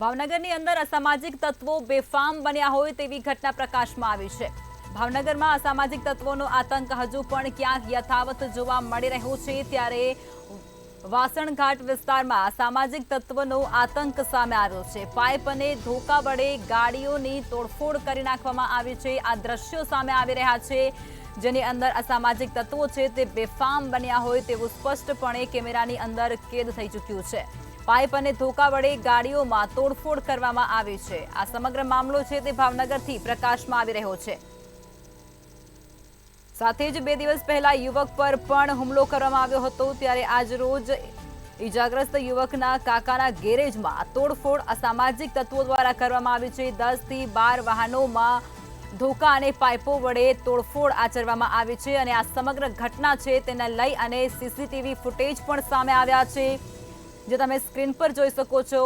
ભાવનગરની અંદર અસામાજિક તત્વો બેફામ બન્યા હોય તેવી ઘટના પ્રકાશમાં આવી છે। ભાવનગરમાં અસામાજિક તત્વોનો આતંક હજુ પણ ક્યાંક યથાવત જોવા મળી રહ્યો છે, ત્યારે વાસણઘાટ વિસ્તારમાં અસામાજિક તત્વનો આતંક સામે આવ્યો છે। પાઇપ અને ધોકા વડે ગાડીઓની તોડફોડ કરી નાખવામાં આવી છે। આ દ્રશ્યો સામે આવી રહ્યા છે, જેની અંદર અસામાજિક તત્વો છે તે બેફામ બન્યા હોય તેવું સ્પષ્ટપણે કેમેરાની અંદર કેદ થઈ ચૂક્યું છે। પાઇપ અને ધોકા વડે ગાડીઓમાં તોડફોડ કરવામાં આવી છે। આ સમગ્ર મામલો છે તે ભાવનગરથી પ્રકાશમાં આવી રહ્યો છે। સાથે જ 2 દિવસ પહેલા યુવક પર પણ હુમલો કરવામાં આવ્યો હતો, ત્યારે આજ રોજ ઈજાગ્રસ્ત યુવકના કાકાના ગેરેજમાં તોડફોડ અસામાજિક તત્વો દ્વારા કરવામાં આવી છે। 10 થી 12 વાહનોમાં ધોકા અને પાઇપો વડે તોડફોડ આચરવામાં આવી છે અને આ સમગ્ર ઘટના છે તેને લઈ અને સીસીટીવી ફૂટેજ પણ સામે આવ્યા છે, જે તમે સ્ક્રીન પર જોઈ શકો છો।